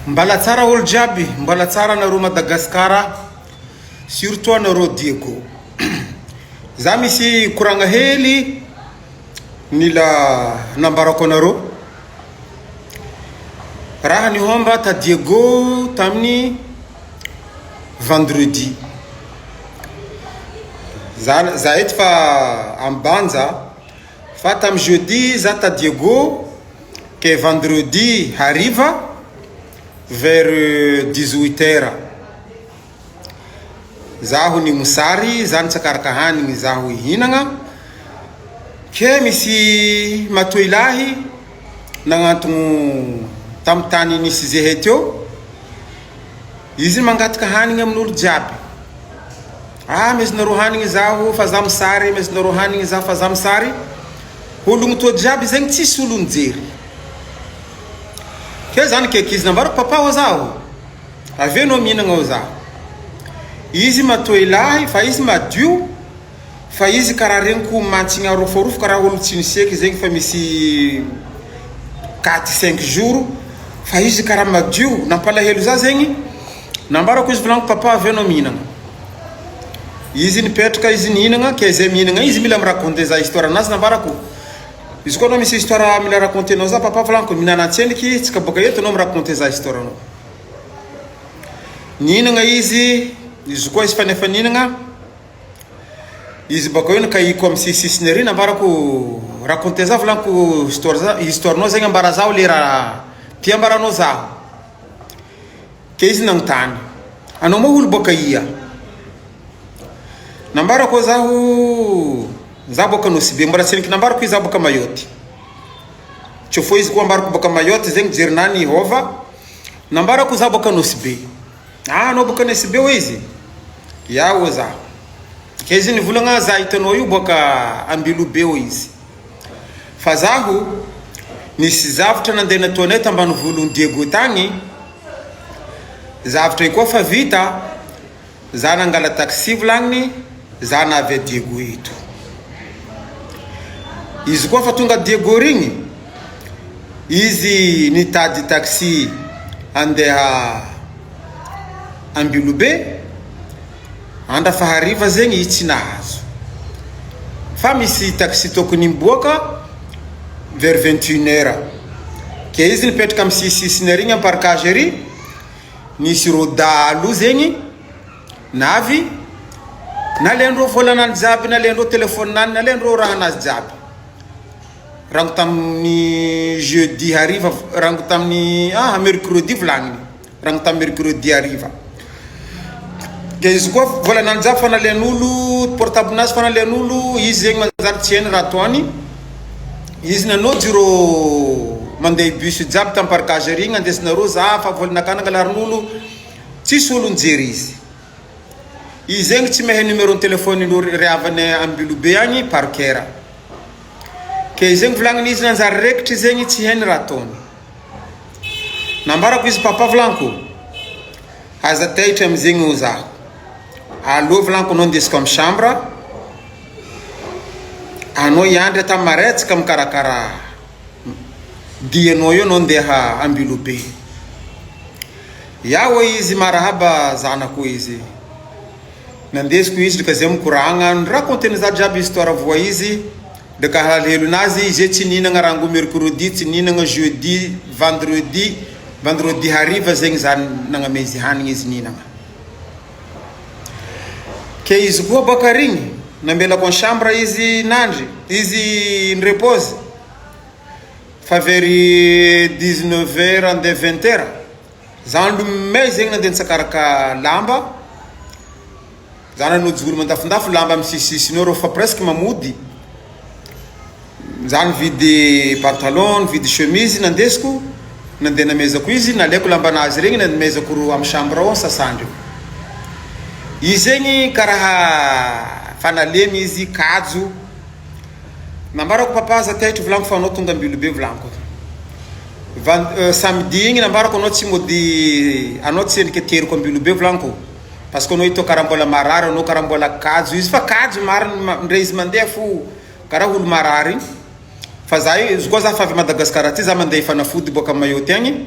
Mbala tsara olo jiaby, mbala tsara nareo Madagasikara, surtout nareo Diego. Za misy koragna hely nila nambarako anareo. Raha ni homba ta Diego tamini vendredi. Za eto fa ambanja fa tam jeudi za ta Diego ke vendredi hariva vers 18h. Zaho ni musari zany tsakaraka hanigny zaho ihinagna ke misy matoilahy nagnantogno tam tany nisy zehe teo izy mangataka hanigny amin'olo jiaby. Mesinareo hanigny zaho fa za misary, mesinareo hanigny zaho fa za misary. Ologno to jiaby zegny tsisy olo mijery. Ke zany ke izy nambarako papa o zaho avy no mihinagna o zaho. Izy matoilahy fa izy madio fa izy karaha regniko mantsina roforofo karaha olo tsy niseky zegny fa misy 4-5 jours fa izy karaha madio nampalahelo za zegny. Nambarako izy volaniko papa avy no mihinagna. Izy nipetraka izy nihinagna ke zay mihinagna izy mila miraconter za histoire anazy. Nambarako izy koa no misy histoire mila raconter anao za papa volaniko mihinana tseniky tsika boka eto anao miraconter za histoire anao. Nihinagna izy koa izy fanefa nihinagna izy bako eo nakaiko amin'ny sisisiny ery. Nambarako raconter za volaniko histoire anao zegny ambara zaho le raha tia ambaranao zaho. Ke izy nagnontany anao moa olo boka ia? Nambarako za boka Nosy Be. Mbara tseniky nambarako izy za boka Mayotte. Tsô fô izy koa ambarako boka Mayotte zegny jerinany hova. Nambarako za boka Nosy Be. Anao boka Nosy Be o izy? Ya o za. Ke izy nivolagna za hitanao io boka Ambilobe o izy. Fa zaho nisy zavatra nandeha nataonay tambany volony Diego tagny. Zavatra io koa fa vita. Za nangala taxi volagniny, za navy Diego eto. Izy koa fa tonga Diego rigny, izy nitady taxi andeha Ambilobe. Andra fahariva zegny izy tsy nahazo. Fa misy taxi tokony miboaka vers 21h. Ke izy nipetraka amin'ny sisisiny ery amin'ny parkage ery. Nisy rodalo zegny navy nalendreo volanany jiaby, nalendreo telefoninany, nalendreo raha anazy jiaby. Rango tamin'ny jeudi hariva, rango tamin'ny mercredi volagniny. Rango tamin'ny mercredi hariva. Ke izy koa volanany jiaby fa nalean'olo portable nazy fa nalean'olo izy zegny manjary tsy hainy raha toany. Izy nanao jiro mandeha bus jiaby tamin'ny parkage ery andesinareo za fa volanaka nangalarin'olo tsisy olo nijery izy. Izy zegny tsy mehe numéro ny telefonin'olo riavany Ambilobe agny parkera. Ke izy zegny volagniny izy nanjary rekitry zegny tsy hainy raha ataony. Nambarako izy papa volaniko aza taitra amizegny o zaho. Allo volaniko anao ndesiko amin'ny chambre. Anao iandry tamin'ny maretsaka mikarakara dianao io anao ndeha Ambilobe. Yaho izy marahaba zanako izy. Nandesiko izy ka zay mikoragna raconteny za jiaby histoire voa izy. Deka halahelo nazy izy tsy nihinagna rango mercredi, tsy nihinagna jeudi, vendredi hariva zegny za nagname izy hanigny izy nihinagna. Ke izy koa baka rigny nambelako en chambre izy nandry, izy nirepose fa vers 19h ande 20h. Za lomay zegny nandeha nitsakaraka lamba. Za nanojolo mandafondafo lamba amin'ny sisisiny eo fa presque mamody. Za nividy pantalon, nividy chemise nandesiko, nandeha namezako izy, nalaiko lambanazy regny namezako amin'ny chambre ao sasandro. Izy zegny karaha fanalemy izy kajo. Nambarako papa za taitra volaniko fa anao tonga Ambilobe volaniko. Samedi igny nambarako anao tsy mody, anao tsy eniketeriko Ambilobe volaniko. Parce que anao ito karambola marary, anao karambola kajo izy fa kajo mariny ndre izy mandeha fo karaha olo marary. Fa za izy koa za fa avy Madagasikara ty za mandeha fanafody boka Mayotte agny.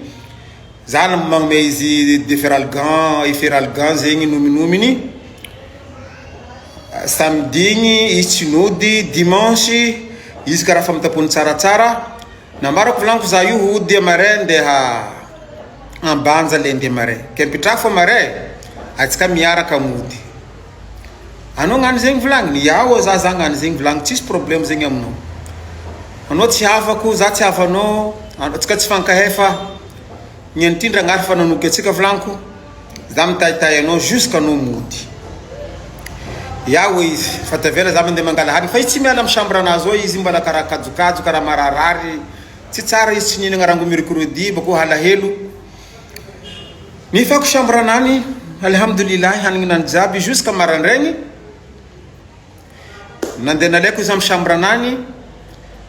zana magnome izy Feralgan zegny nominominy samedi igny izy tsinody dimanche izy karaha famitapony tsaratsara nambarako volaniko za io hody amaray ndeha ambanja le ndeha maray ke mipitraka fa maray atsika miaraka mody anao gnany zegny volagniny yao za gnany zegny volagniny tsisy problème zegny aminao anao tsy havako za tsy havanao atsika tsy fankahefa nyenitindra agnary fa nanoky atsika volagniko za mitahitay anao jusqu'anao mody yao izy fa tavela za mandeha mangala hany fa izy tsy miala amy chambre anazy ao izy mbala karaha kajokajo karaha mararary tsy tsara izy tsy nihinagna rango mercredi bako halahelo mifako chambre anany alhamdoulilah hanigny nany jiaby jusqu'à marandraigny nandeha nalaiko izy amy chambre anany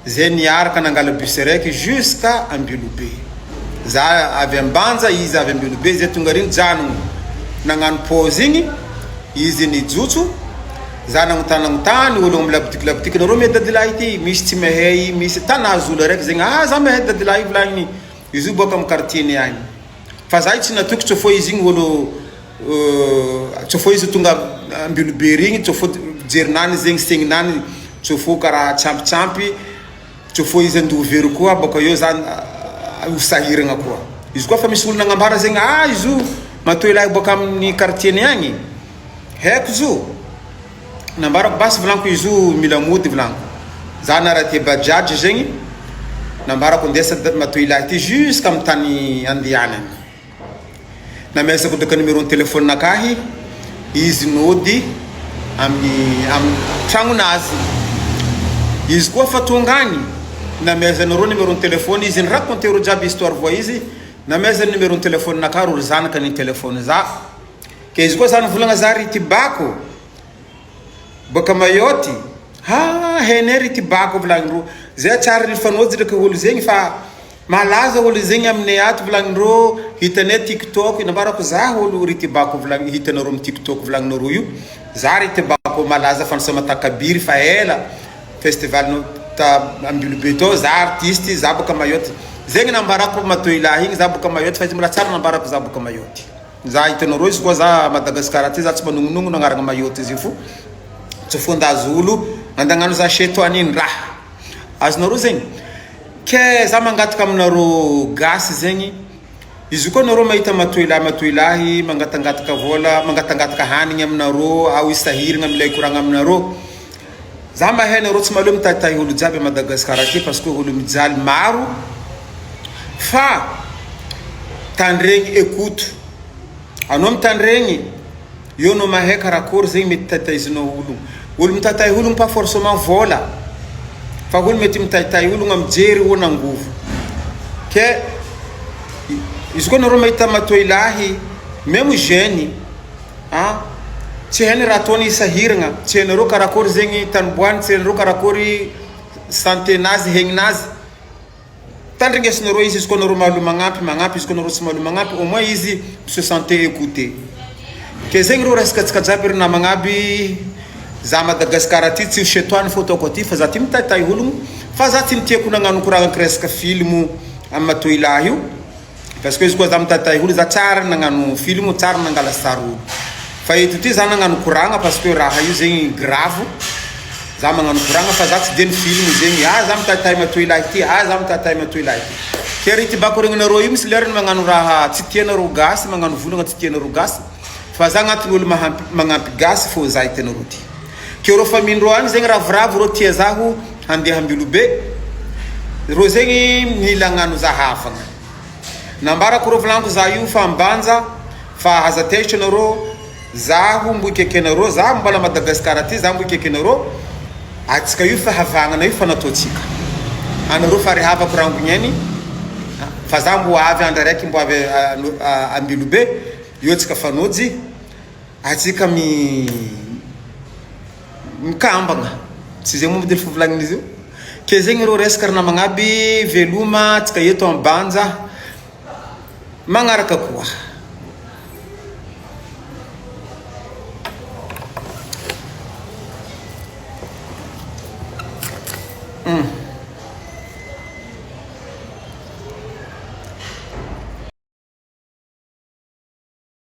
zay niaraka nangala bus raiky jusqu'à Ambilobe za avy ambanja izy avy Ambilobe zay tonga riny janogno nagnano pause igny izy nijotso za nagnotany olo amy labitiky nareo me dadilahy ty misy tsy mahay misy tanazy olo raiky zegny za mahay dadilahy volagniny izy io boka amy quartier ni agny fa za tsy natoky tsofo izy igny olo tsofo izy tonga Ambilobe rigny tsofo jerinany zegny segninany tsofo karaha tsampitsampy tsofo izy andoha very koa boka eo za usahiragna koa izy koa fa misy olo nagnambara zegny izy io matoy lahy boka amin'ny quartier ni agny haiko zo nambarako basy volaniko izy io mila mody volaniko za naraty bajaj zegny nambarako ndesa matoy lahy ty jusqu'à amy tany andehanany namesako doka numéro téléphone nakahy izy nody amy tragnonazy izy koa fa tonga agny namezanareo numéro téléphone izy nirakontereo jiaby histoire voa izy namezany numéro téléphone nakahy ro zanaka ny téléphone za ke izy koa za nivolagna za ry tibako boka Mayotte henay ry tibako volagnindreo zay tsara nifanozy draka olo zegny fa malaza olo zegny aminay ato volagnindreo hitanay TikTok nambarako za olo ry tibako volagny hitanareo amy TikTok volagninareo io za ry tibako malaza fanasamatakabiri fa ela festival ta Ambilobe to za artiste za boka Mayotte zegny nambarako matoy lahy igny za boka Mayotte fa izy mbola tsara nambarako za boka Mayotte za hitanareo izy koa za Madagascar ty za tsy manongonongo nagnarana Mayotte izy fo tsofondazy olo andagnano za cheto aniny raha azonareo zegny ke za mangataka aminareo gasy zegny izy koa nareo mahita matoy lahy mangatangataka vola mangatangataka hanigny aminareo ao isahiragna amilay koragna aminareo za mahay nareo tsy maleo mitahitahy olo jiaby Madagascar aty parce que olo mijaly maro fa tandregny écoute anao mitandregny io no mahay karakory zegny mety tahitahizinao olo mitahitahy olo pas forcément vola fa olo mety mitahitahy olo amijery olo nangovo ke izy koa nareo mahita matoy lahy même jeune tsy hainy raha ataony isahiragna tsy hainareo karakory zegny taniboany tsy hainareo karakory santé nazy hegninazy tandregnesinareo izy koa nareo mahalo magnampy izy koa nareo tsy mahalo magnampy au moins izy se santé écouté ke zegny reo rasikatsika jiaby ry namagna aby za Madagascar aty tsy chetoany fô ataoko aty fa za ty mitahitahy ologno fa za ty nitiako nagnano koragna resaka film amy matoy lahy io parce que izy koa za mitahitahy olo za tsara nagnano film tsara nangala sary olo fa eto ty za nagnano koragna parce que raha io zegny grave za magnano koragna fa za tsy de ny film zegny za mitahitahy matoy lahy ty za mitahitahy matoy lahy ty ke ry tibako regnanareo io misy lerany magnano raha tsy tianareo gasy magnano volagna tsy tianareo gasy fa za agnatiny olo magnampy gasy fô za hitanareo ty ke reo famindreo agny zegny ravoravo reo tia zaho handeha Ambilobe reo zegny mila agnano za hafagna nambarako reo volaniko za io fa ambanja fa aza tehitry anareo zaho mbo ikekenareo za mbola Madagascar aty za mbo ikekenareo atsika io fa havagnana io fa nataotsika anareo fa ry havako rangony any fa za mbo avy andra raiky mbo avy Ambilobe io atsika fanojy atsika mikambagna tsy zegny momba telo fivolagnina izy io ke zegny reo resaka ry namagna aby veloma atsika eto ambanja magnaraka koa